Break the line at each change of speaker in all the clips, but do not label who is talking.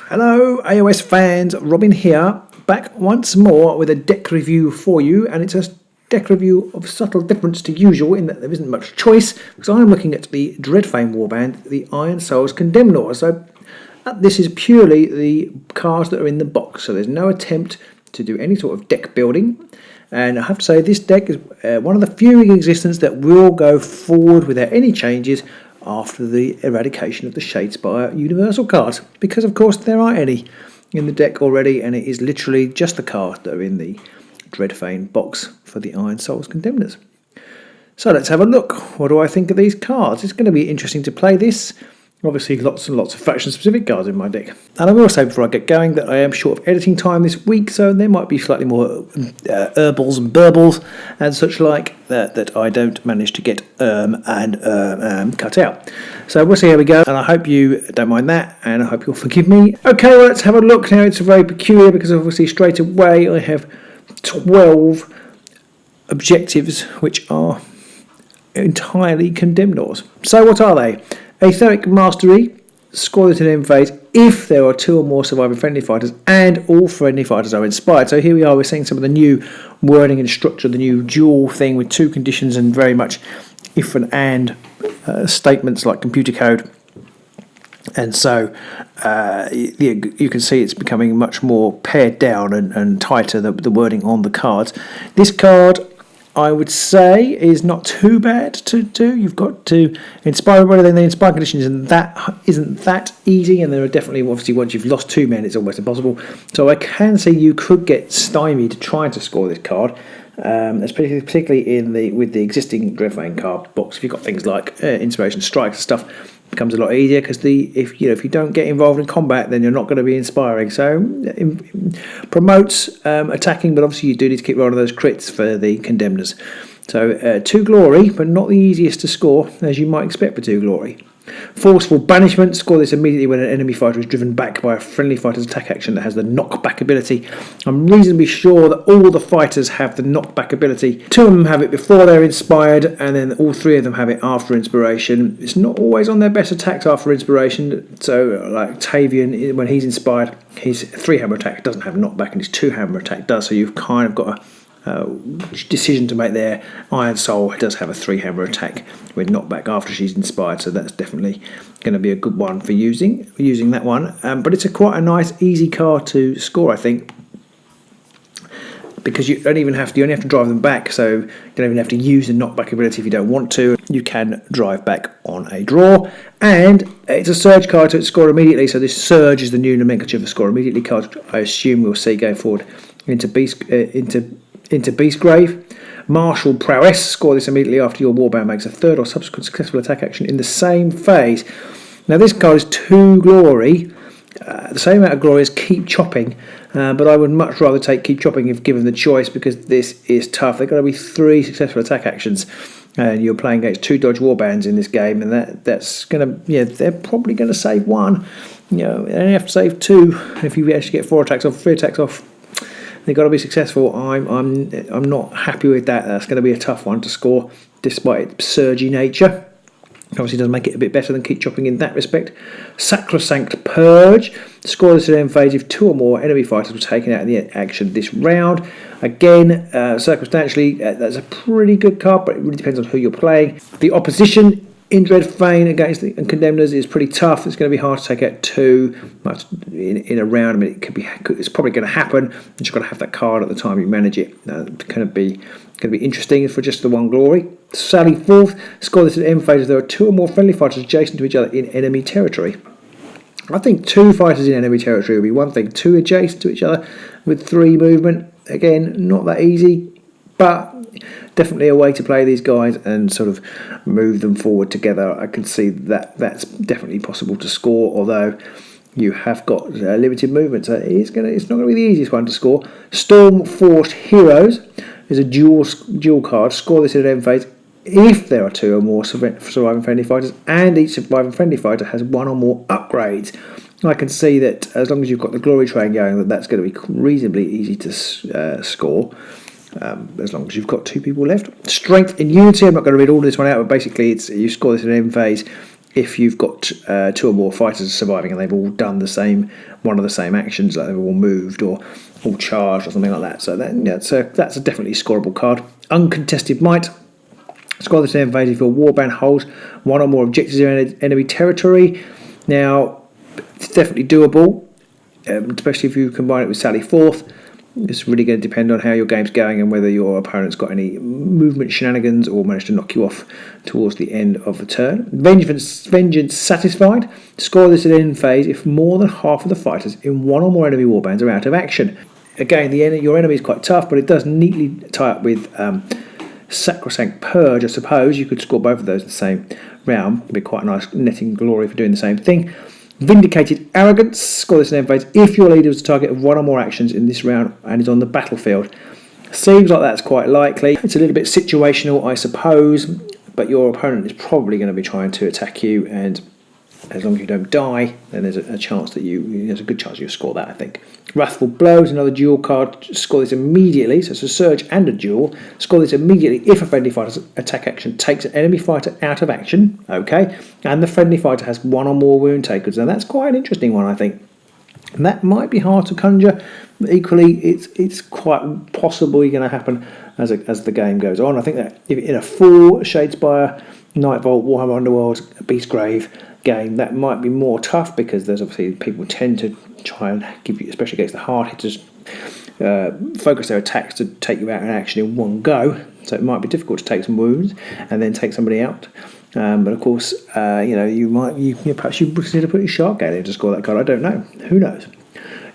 Hello AOS fans, Robin here, back once more with a deck review for you, and it's a deck review of subtle difference to usual in that there isn't much choice, because I'm looking at the Dreadfane warband, the Ironsoul's Condemners. So this is purely the cards that are in the box, so there's no attempt to do any sort of deck building. And I have to say, this deck is one of the few in existence that will go forward without any changes after the eradication of the Shadespire Universal cards, because of course there aren't any in the deck already, and it is literally just the cards that are in the Dreadfane box for the Ironsoul's Condemners. So let's have a look. What do I think of these cards? It's going to be interesting to play this. Obviously lots and lots of faction specific cards in my deck. And I will say before I get going that I am short of editing time this week, so there might be slightly more herbals and burbles and such like that I don't manage to get cut out. So we'll see how we go, and I hope you don't mind that, and I hope you'll forgive me. Okay, well, let's have a look now. It's very peculiar because obviously straight away I have 12 objectives which are entirely Condemners. So what are they? Aetheric Mastery, score this in end phase if there are 2 or more surviving friendly fighters and all friendly fighters are inspired. So here we are, we're seeing some of the new wording and structure, the new dual thing with 2 conditions and very much if and statements like computer code. And so you can see it's becoming much more pared down and tighter, the wording on the cards. This card, I would say, is not too bad to do. You've got to inspire everybody, then the inspire conditions, and that isn't that easy. And there are definitely, obviously, once you've lost 2 men, it's almost impossible. So I can see you could get stymied trying to score this card, particularly with the existing Dreadfane card box. If you've got things like inspiration strikes and stuff, it becomes a lot easier because if you don't get involved in combat, then you're not going to be inspiring. So promotes attacking, but obviously you do need to keep rolling those crits for the Condemners. So 2 glory, but not the easiest to score as you might expect for 2 glory. Forceful Banishment, score this immediately when an enemy fighter is driven back by a friendly fighter's attack action that has the knockback ability. I'm reasonably sure that all the fighters have the knockback ability. 2 of them have it before they're inspired, and then all 3 of them have it after inspiration. It's not always on their best attacks after inspiration, so like Tavian, when he's inspired, his 3 hammer attack doesn't have knockback and his 2 hammer attack does, so you've kind of got a decision to make there. Ironsoul does have a 3 hammer attack with knockback after she's inspired, so that's definitely going to be a good one for using that one. But it's quite a nice, easy card to score, I think, because you only have to drive them back, so you don't even have to use the knockback ability if you don't want to. You can drive back on a draw, and it's a surge card, so it's score immediately. So this surge is the new nomenclature for score immediately card. I assume we'll see going forward into Beastgrave. Martial Prowess, score this immediately after your warband makes a 3rd or subsequent successful attack action in the same phase. Now this card is 2 glory, the same amount of glory as Keep Chopping, but I would much rather take Keep Chopping if given the choice, because this is tough. There have got to be 3 successful attack actions, and you're playing against 2 dodge warbands in this game, and that's going to, they're probably going to save 1. They only have to save 2 if you actually get 4 attacks off, 3 attacks off. They've got to be successful. I'm not happy with that. That's going to be a tough one to score, despite its surgy nature. Obviously does make it a bit better than Keep Chopping in that respect. Sacrosanct Purge, score this at end phase if 2 or more enemy fighters were taken out of the action this round. Again, circumstantially, that's a pretty good card, but it really depends on who you're playing. The opposition in Dreadfane against the Condemners is pretty tough. It's going to be hard to take out 2 in a round. I mean, it's probably going to happen. You've just got to have that card at the time you manage it. It's going to be interesting for just the 1 glory. Sally Forth, score this at end phase if there are 2 or more friendly fighters adjacent to each other in enemy territory. I think 2 fighters in enemy territory would be one thing. 2 adjacent to each other with 3 movement. Again, not that easy, but definitely a way to play these guys and sort of move them forward together. I can see that's definitely possible to score, although you have got limited movement, so it's not going to be the easiest one to score. Storm Forced Heroes is a dual card. Score this in an end phase if there are 2 or more surviving friendly fighters, and each surviving friendly fighter has 1 or more upgrades. I can see that as long as you've got the glory train going, that's going to be reasonably easy to score. As long as you've got 2 people left. Strength and Unity, I'm not going to read all of this one out, but basically you score this in an end phase if you've got 2 or more fighters surviving and they've all done one of the same actions, like they've all moved or all charged or something like that. So that's a definitely scoreable card. Uncontested Might. Score this invade if your warband holds 1 or more objectives in enemy territory. Now, it's definitely doable, especially if you combine it with Sally Forth. It's really going to depend on how your game's going and whether your opponent's got any movement shenanigans or managed to knock you off towards the end of the turn. Vengeance Satisfied. Score this at end phase if more than half of the fighters in 1 or more enemy warbands are out of action. Again, your enemy is quite tough, but it does neatly tie up with Sacrosanct Purge, I suppose. You could score both of those in the same round. It'd be quite a nice netting glory for doing the same thing. Vindicated Arrogance. Score this in end phase if your leader is the target of 1 or more actions in this round and is on the battlefield. Seems like that's quite likely. It's a little bit situational, I suppose, but your opponent is probably going to be trying to attack you, and as long as you don't die, then there's a chance that there's a good chance you'll score that, I think. Wrathful Blow is another duel card. Score this immediately, so it's a surge and a duel. Score this immediately if a friendly fighter's attack action takes an enemy fighter out of action, okay, and the friendly fighter has 1 or more wound takers. Now that's quite an interesting one, I think. And that might be hard to conjure, but equally it's quite possibly going to happen as the game goes on. I think that if in a full Shadespire, Nightvault, Warhammer Underworld, Beastgrave game, that might be more tough, because there's obviously people tend to try and give you, especially against the hard hitters, focus their attacks to take you out in action in one go. So it might be difficult to take some wounds and then take somebody out. But of course, perhaps you consider putting Shark Gale in to score that card. I don't know. Who knows?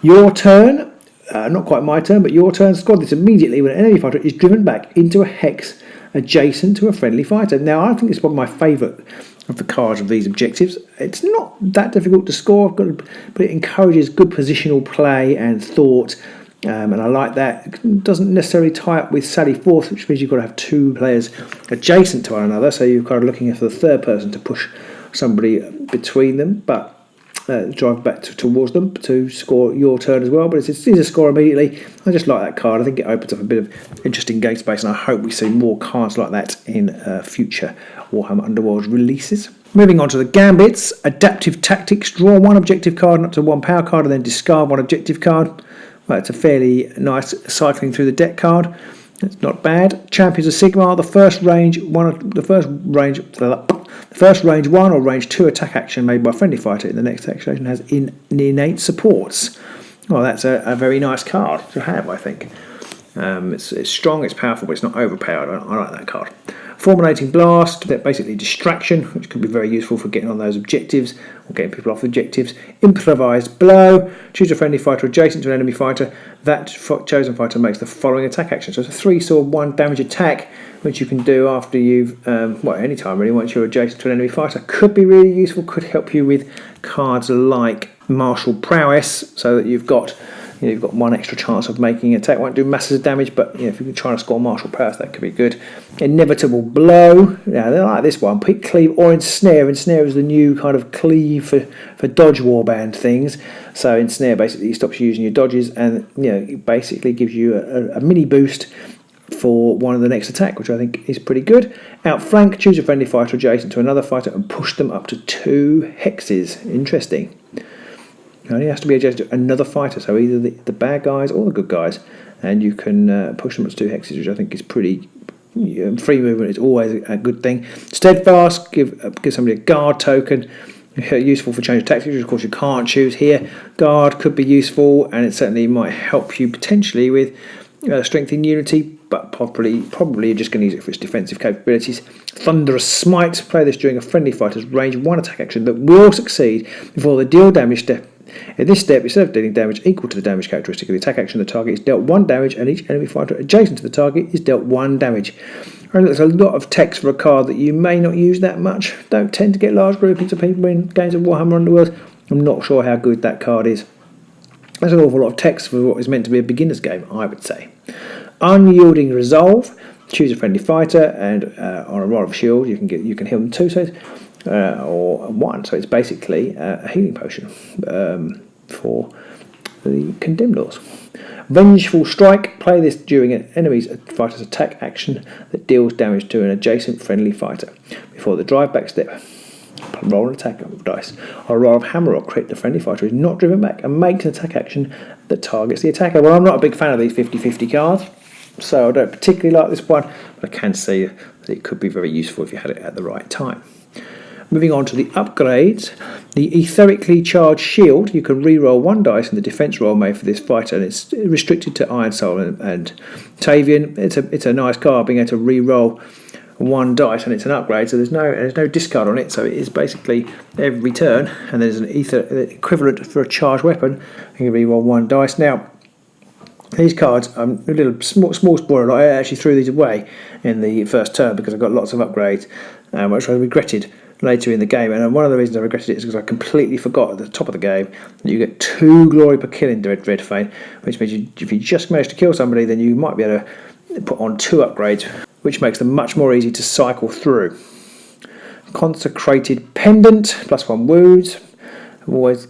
Your turn. Not quite my turn, but your turn. Score this immediately when an enemy fighter is driven back into a hex adjacent to a friendly fighter. Now, I think it's one of my favourite of the cards of these objectives. It's not that difficult to score, but it encourages good positional play and thought, and I like that. It doesn't necessarily tie up with Sally Forth, which means you've got to have 2 players adjacent to one another, so you're kind of looking for the third person to push somebody between them, but drive back towards them to score your turn as well. But it's a score immediately. I just like that card. I think it opens up a bit of interesting game space, and I hope we see more cards like that in future Warhammer Underworld releases. Moving on to the Gambits. Adaptive Tactics. Draw 1 objective card and up to 1 power card, and then discard 1 objective card. Well, it's a fairly nice cycling through the deck card. It's not bad. Champions of Sigmar. The first range 1 or range 2 attack action made by a friendly fighter in the next action has innate supports. Well, that's a very nice card to have, I think. It's strong, it's powerful, but it's not overpowered. I like that card. Fulminating Blast, basically distraction, which can be very useful for getting on those objectives or getting people off objectives. Improvised Blow, choose a friendly fighter adjacent to an enemy fighter. That chosen fighter makes the following attack action. So it's a 3 sword 1 damage attack, which you can do after you've, any time really, once you're adjacent to an enemy fighter. Could be really useful, could help you with cards like Martial Prowess, so that you've got 1 extra chance of making an attack. Won't do massive damage, but if you can try to score Martial Prowess, that could be good. Inevitable Blow. Yeah, they like this one. Pick Cleave or Ensnare. Ensnare is the new kind of cleave for dodge warband things. So Ensnare basically stops you using your dodges, and it basically gives you a mini boost for one of the next attack, which I think is pretty good. Outflank. Choose a friendly fighter adjacent to another fighter and push them up to 2 hexes. Interesting. It only has to be adjacent to another fighter, so either the bad guys or the good guys, and you can push them up to 2 hexes, which I think is pretty. Free movement is always a good thing. Steadfast, give somebody a guard token, useful for change of tactics, which of course you can't choose here. Guard could be useful, and it certainly might help you potentially with strength in unity, but probably you're just going to use it for its defensive capabilities. Thunderous Smite, play this during a friendly fighter's range 1 attack action that will succeed before the deal damage step. In this step, instead of dealing damage equal to the damage characteristic of the attack action, the target is dealt 1 damage, and each enemy fighter adjacent to the target is dealt 1 damage. And there's a lot of text for a card that you may not use that much. Don't tend to get large groupings of people in games of Warhammer Underworld. I'm not sure how good that card is. There's an awful lot of text for what is meant to be a beginner's game, I would say. Unyielding Resolve. Choose a friendly fighter, and on a Rod of Shield, you can heal them 2 so or 1. So it's basically a healing potion for the Condemners. Vengeful Strike. Play this during an enemy's fighter's attack action that deals damage to an adjacent friendly fighter before the drive back step. roll an attack dice. Or roll a hammer or crit. The friendly fighter is not driven back and makes an attack action that targets the attacker. Well, I'm not a big fan of these 50-50 cards, so I don't particularly like this one, but I can see that it could be very useful if you had it at the right time. Moving on to the upgrades, the etherically charged shield, you can re-roll 1 dice in the defense roll made for this fighter, and it's restricted to Ironsoul and Tavian. It's a nice card, being able to re-roll 1 dice, and it's an upgrade, so there's no discard on it, so it is basically every turn, and there's an ether equivalent for a charged weapon. You can re-roll 1 dice. Now, these cards, a little small spoiler, I actually threw these away in the first turn because I got lots of upgrades, which I regretted later in the game, and one of the reasons I regretted it is because I completely forgot at the top of the game that you get 2 glory per kill in Dreadfane, which means if you just manage to kill somebody, then you might be able to put on 2 upgrades, which makes them much more easy to cycle through. Consecrated Pendant, +1 wounds. Always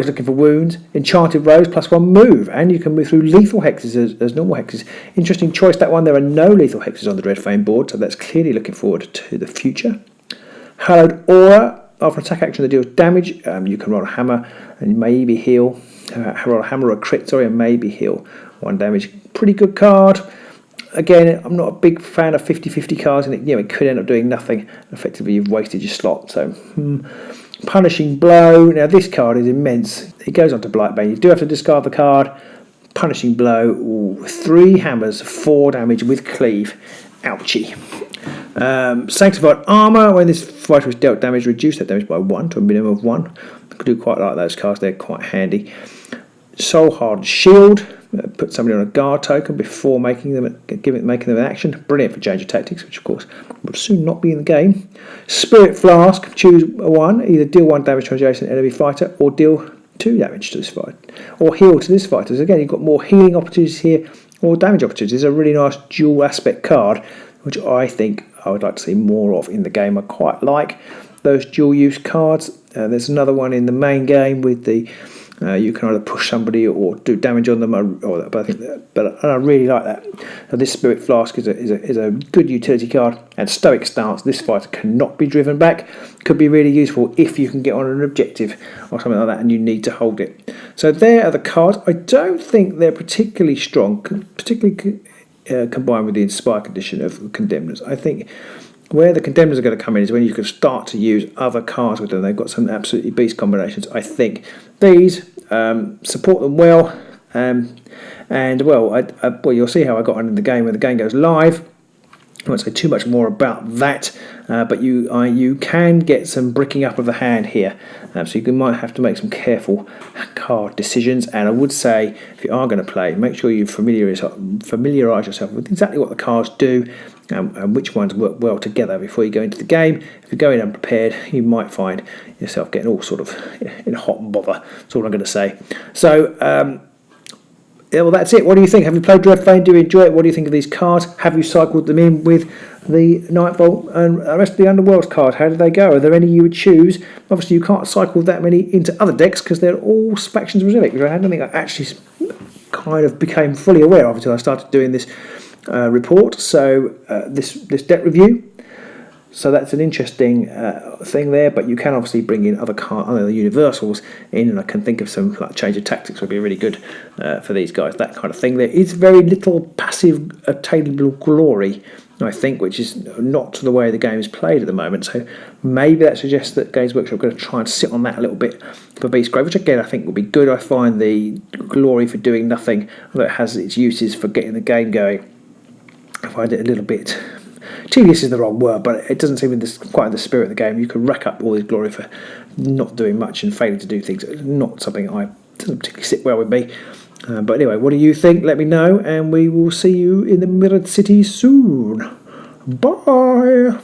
looking for wounds. Enchanted Rose, +1 move, and you can move through lethal hexes as normal hexes. Interesting choice, that one. There are no lethal hexes on the Dreadfane board, so that's clearly looking forward to the future. Hallowed Aura, after attack action that deals damage, you can roll a hammer and maybe heal. Roll a hammer or a crit, and maybe heal 1 damage. Pretty good card. Again, I'm not a big fan of 50-50 cards, and it could end up doing nothing. Effectively, you've wasted your slot. So, Punishing Blow. Now, this card is immense. It goes on to Blightbane. You do have to discard the card. Punishing Blow. Ooh, 3 hammers, 4 damage with cleave. Ouchie. Sanctified Armour. When this fighter is dealt damage, reduce that damage by 1 to a minimum of 1. I do quite like those cards. They're quite handy. Soul Hard Shield. Put somebody on a guard token before making them an action. Brilliant for change of tactics, which of course will soon not be in the game. Spirit Flask. Choose 1. Either deal 1 damage to an adjacent enemy fighter, or deal 2 damage to this fighter, or heal to this fighter. So again, you've got more healing opportunities here, or damage opportunities. It's a really nice dual aspect card, which I think I would like to see more of in the game. I quite like those dual use cards. There's another one in the main game with the you can either push somebody or do damage on them, but I really like that. Now, this Spirit Flask is a good utility card, and Stoic Stance. This fighter cannot be driven back. Could be really useful if you can get on an objective or something like that, and you need to hold it. So there are the cards. I don't think they're particularly strong, particularly combined with the Inspire condition of Condemners. I think where the Condemners are going to come in is when you can start to use other cards with them. They've got some absolutely beast combinations. I think these support them well, and well, you'll see how I got on in the game when the game goes live. I won't say too much more about that, but you can get some bricking up of the hand here, so you might have to make some careful card decisions. And I would say, if you are going to play, make sure you familiarise yourself with exactly what the cards do and which ones work well together before you go into the game. If you go in unprepared, you might find yourself getting all sort of in hot and bother. That's all I'm going to say. So, yeah, well, that's it. What do you think? Have you played Dreadfane? Do you enjoy it? What do you think of these cards? Have you cycled them in with the Nightbolt and the rest of the Underworld's cards? How did they go? Are there any you would choose? Obviously, you can't cycle that many into other decks because they're all factions specific, which I don't think I actually kind of became fully aware of until I started doing this report. So this deck review. So that's an interesting thing there, but you can obviously bring in other universals in, and I can think of some like Change of Tactics would be really good for these guys, that kind of thing. There is very little passive attainable glory, I think, which is not the way the game is played at the moment. So maybe that suggests that Games Workshop are going to try and sit on that a little bit for Beastgrave, which again I think will be good. I find the glory for doing nothing, although it has its uses for getting the game going, I find it a little bit tedious is the wrong word, but it doesn't seem quite in the spirit of the game. You can rack up all this glory for not doing much and failing to do things. It's not something doesn't particularly sit well with me. But anyway, what do you think? Let me know, and we will see you in the Mirrored City soon. Bye.